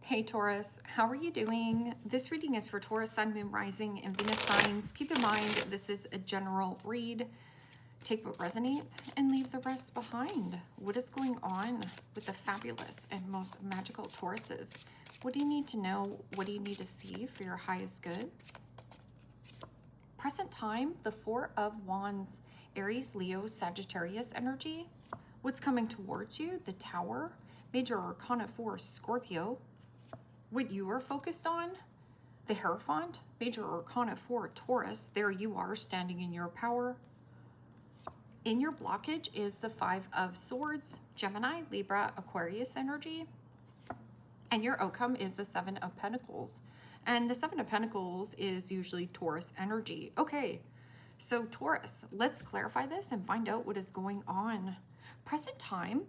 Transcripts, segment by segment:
Hey Taurus, how are you doing? This reading is for Taurus, Sun, Moon, Rising, and Venus signs. Keep in mind, this is a general read. Take what resonates and leave the rest behind. What is going on with the fabulous and most magical Tauruses? What do you need to know? What do you need to see for your highest good? Present time, the Four of Wands, Aries, Leo, Sagittarius energy. What's coming towards you? The Tower, Major Arcana 4, Scorpio. What you are focused on, the Hierophant, Major Arcana 4, Taurus. There you are standing in your power. In your blockage is the Five of Swords, Gemini, Libra, Aquarius energy. And your outcome is the Seven of Pentacles. And the Seven of Pentacles is usually Taurus energy. Okay, so Taurus, let's clarify this and find out what is going on. Present time,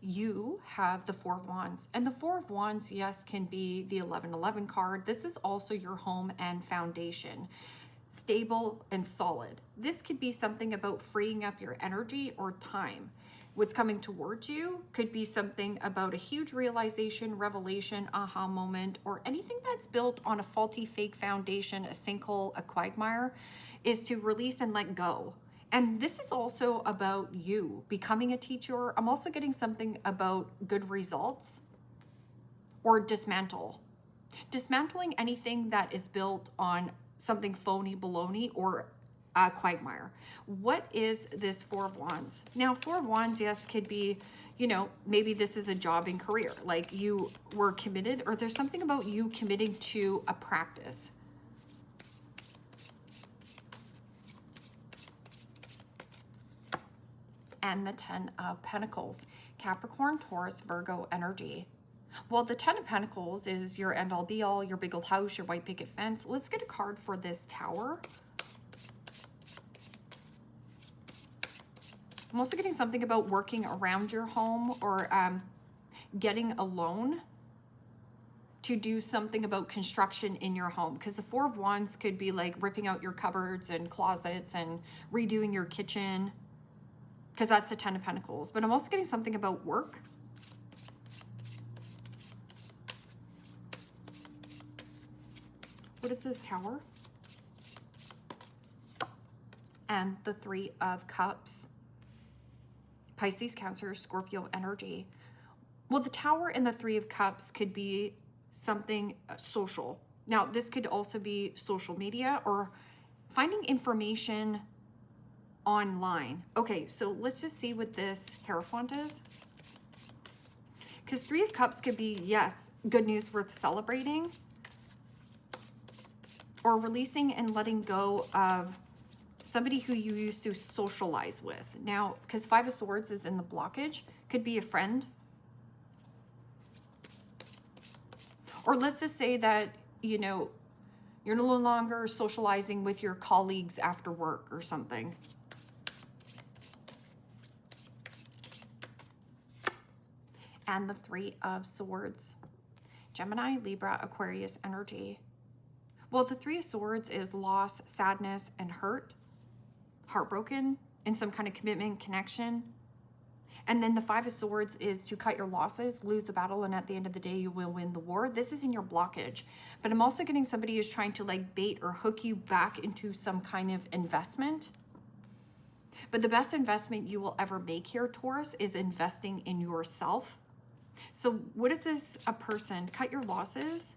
you have the Four of Wands, and the Four of Wands, yes, can be the 1111 card. This is also your home and foundation, stable and solid. This could be something about freeing up your energy or time. What's coming towards you could be something about a huge realization, revelation, aha moment, or anything that's built on a faulty, fake foundation, a sinkhole, a quagmire, is to release and let go. And this is also about you becoming a teacher. I'm also getting something about good results or dismantle. Dismantling anything that is built on something phony, baloney, or a quagmire. What is this Four of Wands? Now, Four of Wands, yes, could be, you know, maybe this is a job and career. Like you were committed, or there's something about you committing to a practice. And the Ten of Pentacles, Capricorn, Taurus, Virgo energy. Well, the Ten of Pentacles is your end all be all, your big old house, your white picket fence. Let's get a card for this Tower. I'm also getting something about working around your home or getting a loan to do something about construction in your home. Because the Four of Wands could be like ripping out your cupboards and closets and redoing your kitchen, because that's the Ten of Pentacles. But I'm also getting something about work. What is this Tower? And the Three of Cups. Pisces, Cancer, Scorpio energy. Well, the Tower and the Three of Cups could be something social. Now, this could also be social media or finding information online. Okay, so let's just see what this Hierophant is. Because Three of Cups could be, yes, good news worth celebrating, or releasing and letting go of somebody who you used to socialize with. Now, because Five of Swords is in the blockage, could be a friend. Or let's just say that, you know, you're no longer socializing with your colleagues after work or something. And the Three of Swords, Gemini, Libra, Aquarius energy. Well, the Three of Swords is loss, sadness, and hurt, heartbroken in some kind of commitment, connection. And then the Five of Swords is to cut your losses, lose the battle, and at the end of the day, you will win the war. This is in your blockage. But I'm also getting somebody who's trying to like bait or hook you back into some kind of investment. But the best investment you will ever make here, Taurus, is investing in yourself. So what is this a person? Cut your losses.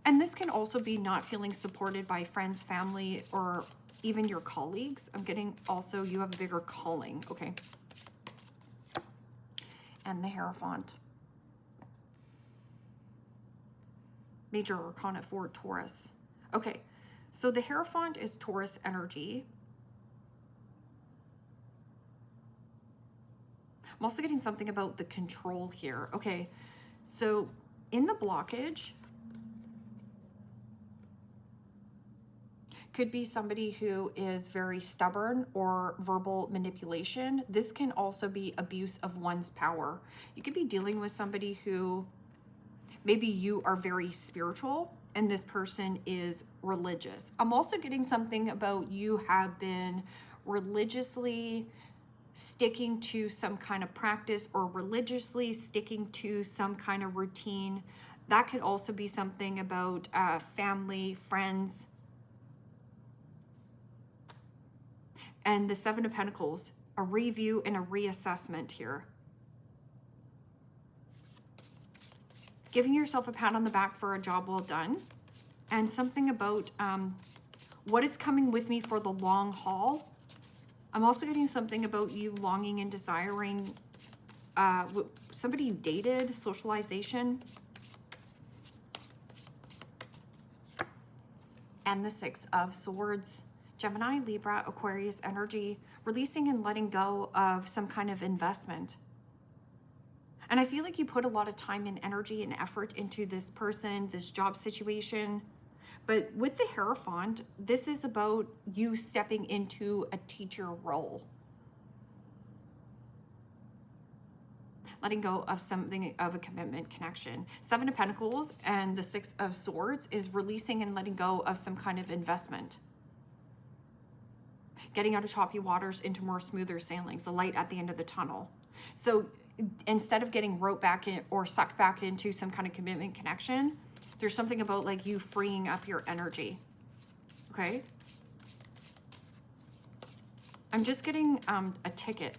And this can also be not feeling supported by friends, family, or even your colleagues. I'm getting also you have a bigger calling. Okay. And the Hierophant. Major Arcana 4, Taurus. Okay. So the Hierophant is Taurus energy. I'm also getting something about the control here. Okay. So in the blockage, could be somebody who is very stubborn or verbal manipulation. This can also be abuse of one's power. You could be dealing with somebody who maybe you are very spiritual and this person is religious. I'm also getting something about you have been religiously sticking to some kind of practice or religiously sticking to some kind of routine. That could also be something about family, friends. And the Seven of Pentacles, a review and a reassessment here. Giving yourself a pat on the back for a job well done. And something about what is coming with me for the long haul. I'm also getting something about you longing and desiring somebody you dated, socialization. And the Six of Swords. Gemini, Libra, Aquarius energy, releasing and letting go of some kind of investment. And I feel like you put a lot of time and energy and effort into this person, this job situation. But with the Hierophant, this is about you stepping into a teacher role. Letting go of something of a commitment connection. Seven of Pentacles and the Six of Swords is releasing and letting go of some kind of investment. Getting out of choppy waters into more smoother sailings, the light at the end of the tunnel. So instead of getting roped back in or sucked back into some kind of commitment connection, there's something about like you freeing up your energy. Okay. I'm just getting a ticket.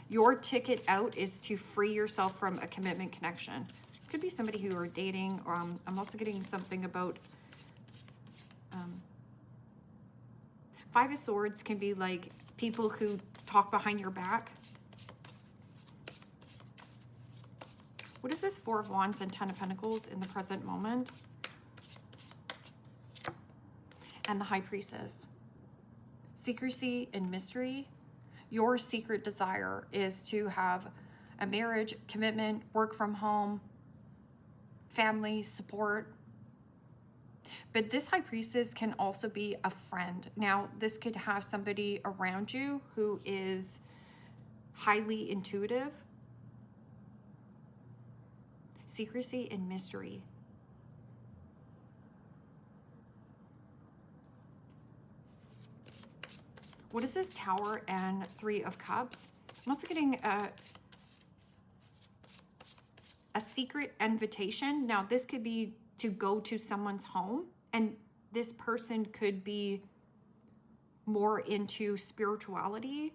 Your ticket out is to free yourself from a commitment connection. Could be somebody who you're dating, or I'm also getting something about Five of Swords can be like people who talk behind your back. What is this? Four of Wands and Ten of Pentacles in the present moment? And the High Priestess. Secrecy and mystery. Your secret desire is to have a marriage, commitment, work from home, family, support. But this High Priestess can also be a friend. Now, this could have somebody around you who is highly intuitive. Secrecy and mystery. What is this? Tower and Three of Cups. I'm also getting a secret invitation. Now, this could be to go to someone's home, and this person could be more into spirituality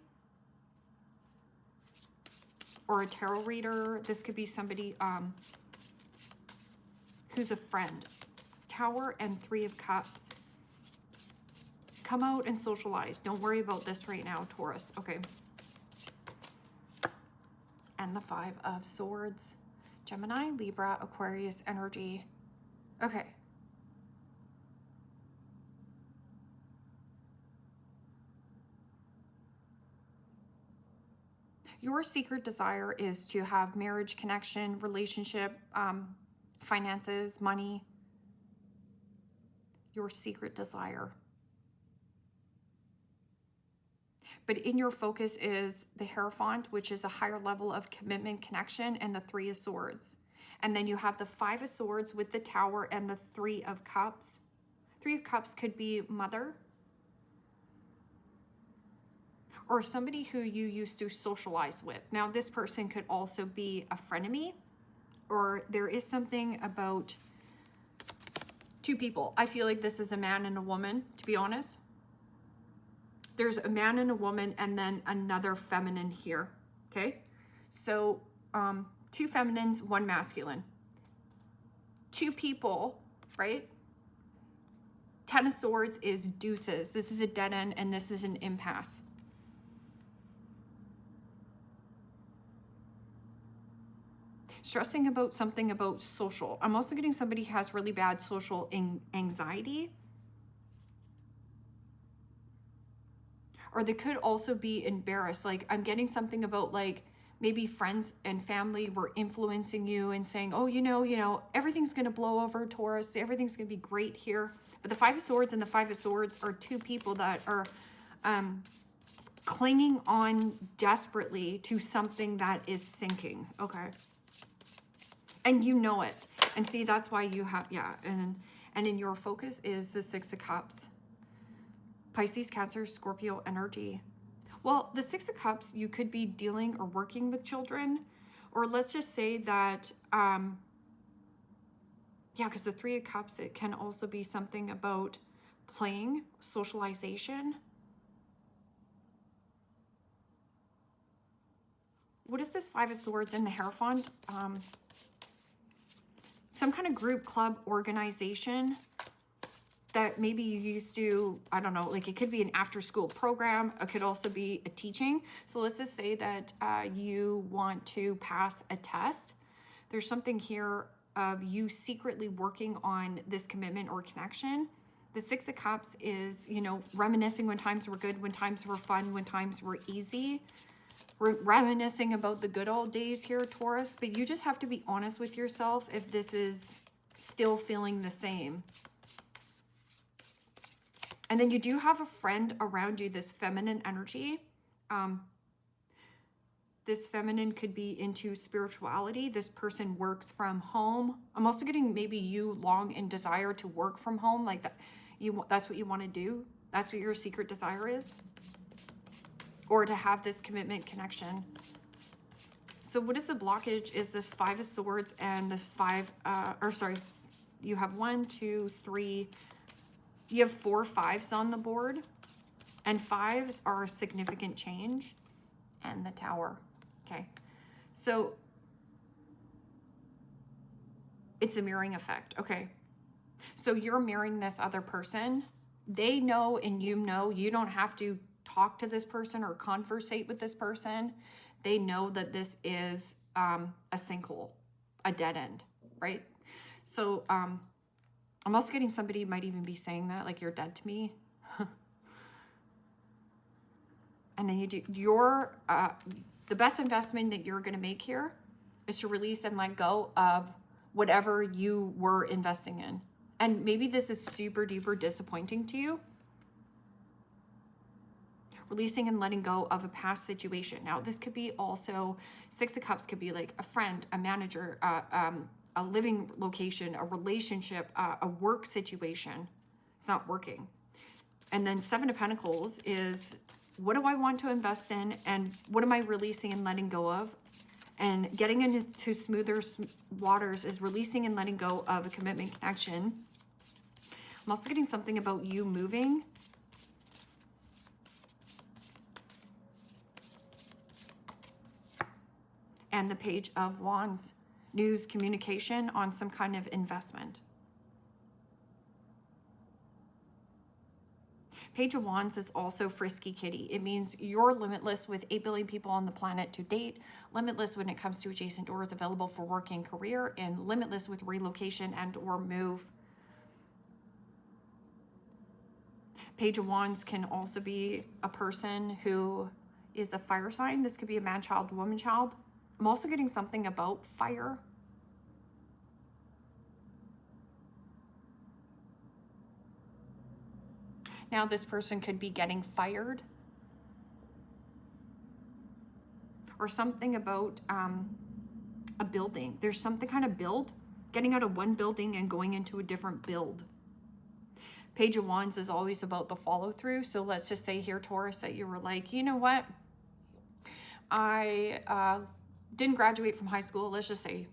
or a tarot reader. This could be somebody who's a friend. Tower and Three of Cups. Come out and socialize. Don't worry about this right now, Taurus. Okay. And the Five of Swords. Gemini, Libra, Aquarius energy. Okay. Your secret desire is to have marriage, connection, relationship, finances, money. Your secret desire. But in your focus is the Hierophant, which is a higher level of commitment, connection, and the Three of Swords. And then you have the Five of Swords with the Tower and the Three of Cups. Three of Cups could be mother or somebody who you used to socialize with. Now, this person could also be a frenemy, or there is something about two people. I feel like this is a man and a woman, to be honest. There's a man and a woman and then another feminine here, okay? So two feminines, one masculine. Two people, right? Ten of Swords is deuces. This is a dead end and this is an impasse. Stressing about something about social. I'm also getting somebody who has really bad social anxiety. Or they could also be embarrassed. Like, I'm getting something about like maybe friends and family were influencing you and saying, oh, you know, everything's going to blow over, Taurus. Everything's going to be great here. But the Five of Swords and the Five of Swords are two people that are clinging on desperately to something that is sinking. Okay. And you know it. And see, that's why you have, yeah. And in your focus is the Six of Cups. Pisces, Cancer, Scorpio energy. Well, the Six of Cups, you could be dealing or working with children, or let's just say that, yeah, because the Three of Cups, it can also be something about playing, socialization. What is this Five of Swords in the Hierophant? Some kind of group, club, organization that maybe you used to, I don't know, like it could be an after-school program. It could also be a teaching. So let's just say that you want to pass a test. There's something here of you secretly working on this commitment or connection. The Six of Cups is, you know, reminiscing when times were good, when times were fun, when times were easy. We're reminiscing about the good old days here, Taurus, but you just have to be honest with yourself if this is still feeling the same. And then you do have a friend around you, this feminine energy. This feminine could be into spirituality. This person works from home. I'm also getting maybe you long and desire to work from home, like that. That's what you want to do. That's what your secret desire is. Or to have this commitment connection. So what is the blockage? Is this Five of Swords and this you have 1, 2, 3, you have 4 5s on the board, and 5s are a significant change, and the Tower. Okay, so it's a mirroring effect. Okay, so you're mirroring this other person. They know and you know. You don't have to talk to this person or conversate with this person. They know that this is a sinkhole, a dead end, right? So I'm also getting somebody might even be saying that, like, you're dead to me. And then you do your the best investment that you're going to make here is to release and let go of whatever you were investing in. And maybe this is super duper disappointing to you. Releasing and letting go of a past situation. Now, this could be also, Six of Cups could be like a friend, a manager, a living location, a relationship, a work situation. It's not working. And then Seven of Pentacles is, what do I want to invest in, and what am I releasing and letting go of? And getting into smoother waters is releasing and letting go of a commitment connection. I'm also getting something about you moving. And the Page of Wands, news, communication on some kind of investment. Page of Wands is also frisky kitty. It means you're limitless with 8 billion people on the planet to date, limitless when it comes to adjacent doors available for work and career, and limitless with relocation and or move. Page of Wands can also be a person who is a fire sign. This could be a man child, woman child. I'm also getting something about fire. Now this person could be getting fired. Or something about a building. There's something kind of build, getting out of one building and going into a different build. Page of Wands is always about the follow through. So let's just say here, Taurus, that you were like, you know what? I didn't graduate from high school. Let's just say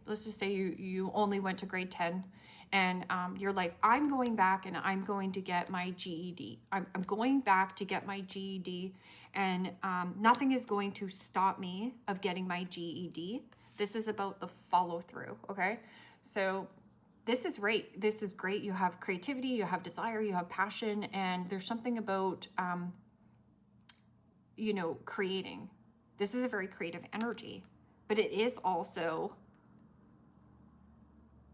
you only went to grade 10, and you're like, I'm going back and I'm going to get my GED. I'm going back to get my GED, and nothing is going to stop me of getting my GED. This is about the follow through. Okay, so this is great. This is great. You have creativity, you have desire, you have passion, and there's something about you know, creating. This is a very creative energy. But it is also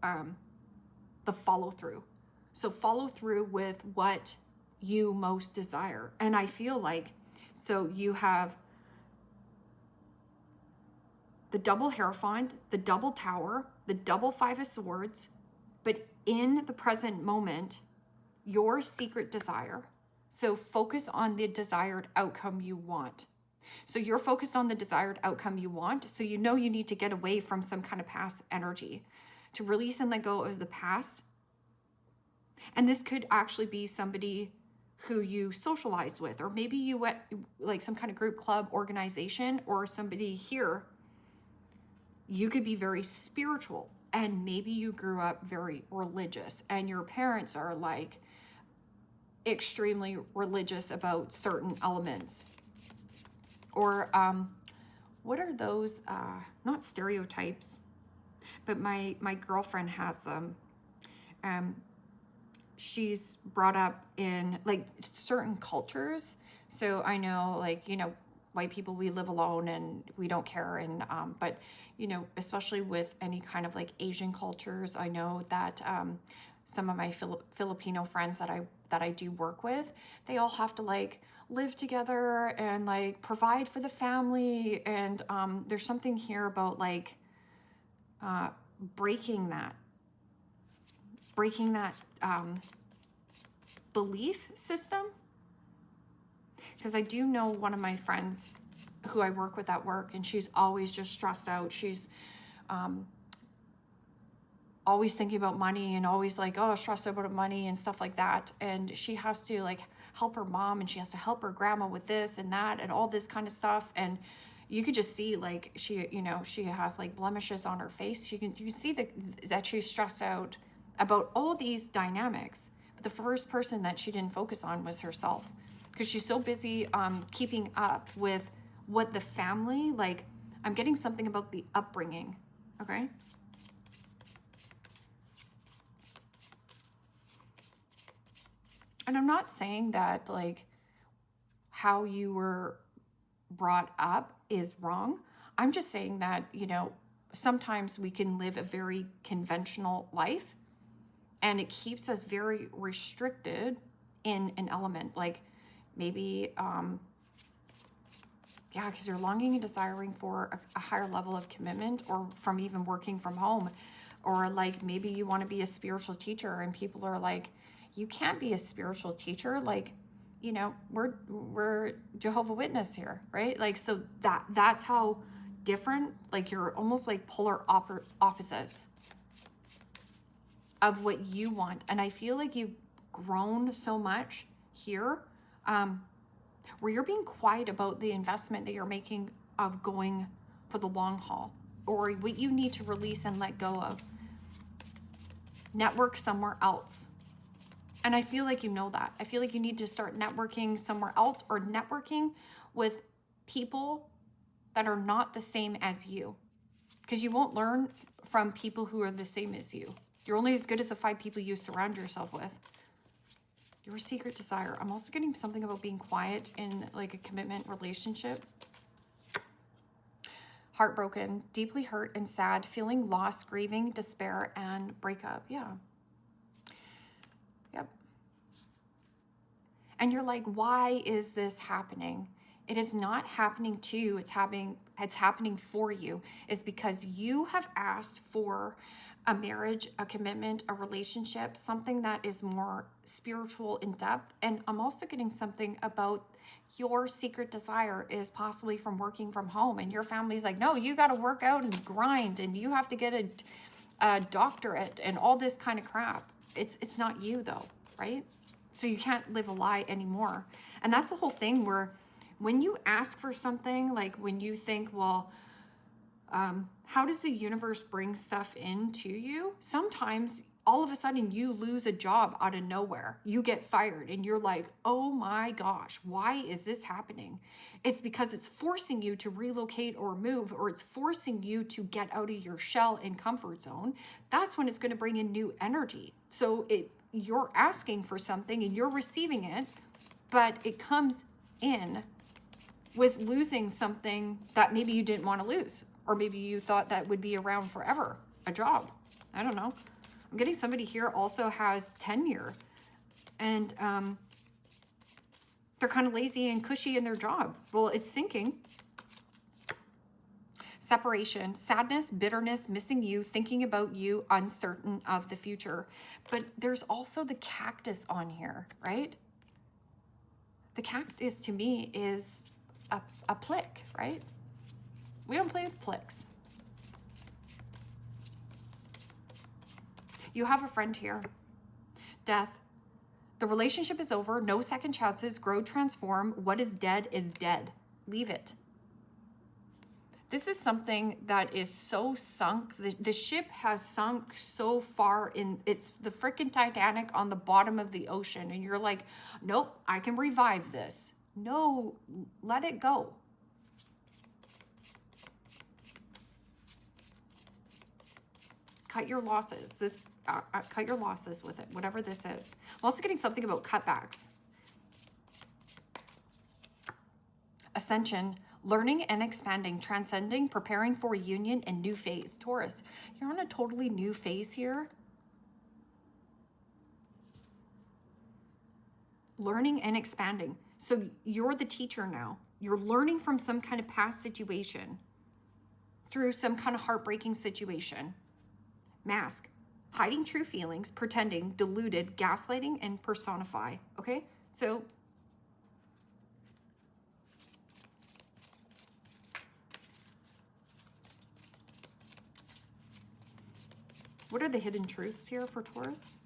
the follow through. So follow through with what you most desire. And I feel like, so you have the double Hierophant, the double Tower, the double Five of Swords, but in the present moment, your secret desire. So focus on the desired outcome you want. So you're focused on the desired outcome you want. So you know you need to get away from some kind of past energy to release and let go of the past. And this could actually be somebody who you socialize with, or maybe you went like some kind of group, club, organization, or somebody here. You could be very spiritual, and maybe you grew up very religious and your parents are like extremely religious about certain elements. Or what are those, not stereotypes, but my girlfriend has them. She's brought up in like certain cultures. So I know, like, you know, white people, we live alone and we don't care. And, but, you know, especially with any kind of like Asian cultures, I know that some of my Filipino friends that I do work with, they all have to like live together and like provide for the family. And there's something here about like breaking that belief system. Because I do know one of my friends who I work with at work, and she's always just stressed out. She's always thinking about money and always like, oh, stressed about money and stuff like that. And she has to like help her mom, and she has to help her grandma with this and that and all this kind of stuff. And you could just see like she, you know, she has like blemishes on her face. You can see that she's stressed out about all these dynamics. But the first person that she didn't focus on was herself, because she's so busy keeping up with what the family, like, I'm getting something about the upbringing, okay? And I'm not saying that like how you were brought up is wrong. I'm just saying that, you know, sometimes we can live a very conventional life and it keeps us very restricted in an element. Like maybe, yeah, because you're longing and desiring for a higher level of commitment, or from even working from home. Or like maybe you want to be a spiritual teacher and people are like, you can't be a spiritual teacher. Like, you know, we're Jehovah's Witness here, right? Like, so that's how different, like you're almost like polar opposites of what you want. And I feel like you've grown so much here, where you're being quiet about the investment that you're making of going for the long haul, or what you need to release and let go of. Network somewhere else. And I feel like you know that. I feel like you need to start networking somewhere else, or networking with people that are not the same as you. Because you won't learn from people who are the same as you. You're only as good as the 5 people you surround yourself with. Your secret desire. I'm also getting something about being quiet in like a commitment relationship. Heartbroken, deeply hurt and sad, feeling loss, grieving, despair, and breakup. Yeah. Yep. And you're like, why is this happening? It is not happening to you. It's happening for you. It's because you have asked for a marriage, a commitment, a relationship, something that is more spiritual in depth. And I'm also getting something about your secret desire is possibly from working from home, and your family's like, no, you got to work out and grind, and you have to get a doctorate and all this kind of crap. It's not you though, right? So you can't live a lie anymore. And that's the whole thing, where when you ask for something, like when you think, well, how does the universe bring stuff into you? Sometimes all of a sudden you lose a job out of nowhere. You get fired and you're like, oh my gosh, why is this happening? It's because it's forcing you to relocate or move, or it's forcing you to get out of your shell and comfort zone. That's when it's going to bring in new energy. So you're asking for something and you're receiving it, but it comes in with losing something that maybe you didn't want to lose. Or maybe you thought that would be around forever, a job. I don't know. I'm getting somebody here also has tenure, and they're kind of lazy and cushy in their job. Well, it's sinking. Separation, sadness, bitterness, missing you, thinking about you, uncertain of the future. But there's also the cactus on here, right? The cactus to me is a plick, right? We don't play with plicks. You have a friend here. Death. The relationship is over. No second chances. Grow, transform. What is dead is dead. Leave it. This is something that is so sunk. The ship has sunk so far in. It's the freaking Titanic on the bottom of the ocean. And you're like, nope, I can revive this. No, let it go. Cut your losses. Cut your losses with it, whatever this is. I'm also getting something about cutbacks. Ascension, learning and expanding, transcending, preparing for union and new phase. Taurus, you're on a totally new phase here. Learning and expanding. So you're the teacher now. You're learning from some kind of past situation, through some kind of heartbreaking situation. Mask, hiding true feelings, pretending, deluded, gaslighting, and personify. Okay, so what are the hidden truths here for Taurus?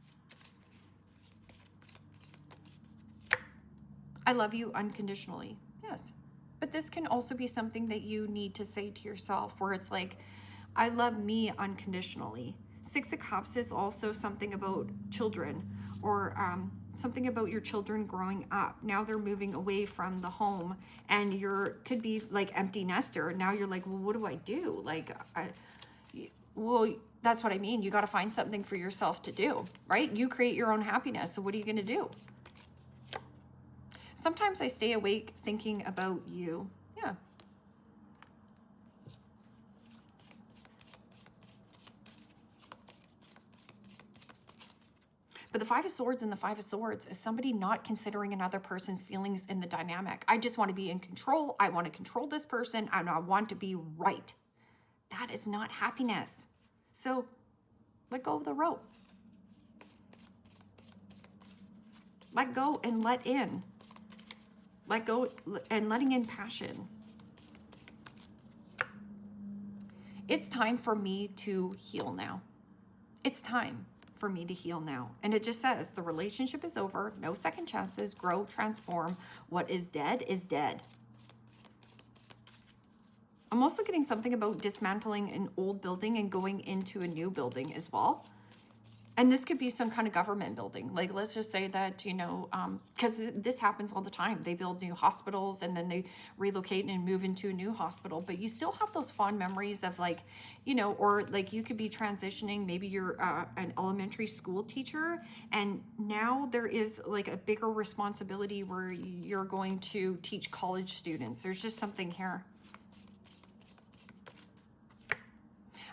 I love you unconditionally. Yes. But this can also be something that you need to say to yourself, where it's like, I love me unconditionally. Six of Cups is also something about children, or something about your children growing up. Now they're moving away from the home, and could be like empty nester. Now you're like, well, what do I do? Like, well, that's what I mean. You got to find something for yourself to do, right? You create your own happiness. So what are you going to do? Sometimes I stay awake thinking about you. Yeah. But the Five of Swords and the Five of Swords is somebody not considering another person's feelings in the dynamic. I just want to be in control. I want to control this person, and I want to be right. That is not happiness. So let go of the rope. Let go and let in. Let go and letting in passion. It's time for me to heal now. It's time for me to heal now. And it just says the relationship is over. No second chances. Grow, transform. What is dead is dead. I'm also getting something about dismantling an old building and going into a new building as well. And this could be some kind of government building. Like, let's just say that, you know, because this happens all the time. They build new hospitals and then they relocate and move into a new hospital. But you still have those fond memories of, like, you know, or like you could be transitioning. Maybe you're an elementary school teacher, and now there is like a bigger responsibility where you're going to teach college students. There's just something here.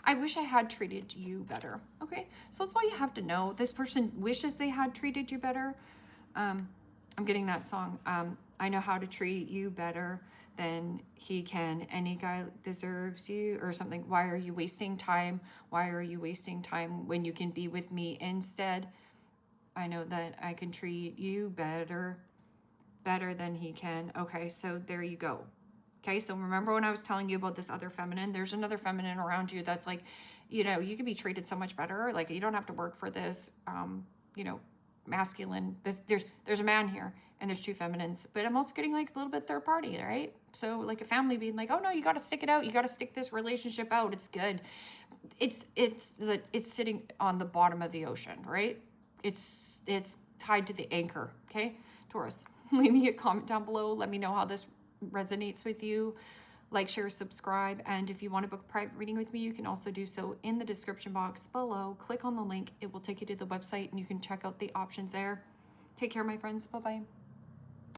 I wish I had treated you better. Okay, so that's all you have to know. This person wishes they had treated you better. I'm getting that song. I know how to treat you better than he can. Any guy deserves you, or something. Why are you wasting time? Why are you wasting time when you can be with me instead? I know that I can treat you better than he can. Okay, so there you go. Okay, so remember when I was telling you about this other feminine? There's another feminine around you that's like, you know, you could be treated so much better. Like, you don't have to work for this, you know, masculine. There's a man here, and there's two feminines. But I'm also getting like a little bit third party, right? So like a family being like, oh no, you got to stick it out. You got to stick this relationship out. It's good. It's sitting on the bottom of the ocean, right? It's tied to the anchor. Okay, Taurus, leave me a comment down below. Let me know how this resonates with you. Like, share, subscribe, and if you want to book a private reading with me, you can also do so in the description box below. Click on the link. It will take you to the website and you can check out the options there. Take care, my friends. Bye-bye.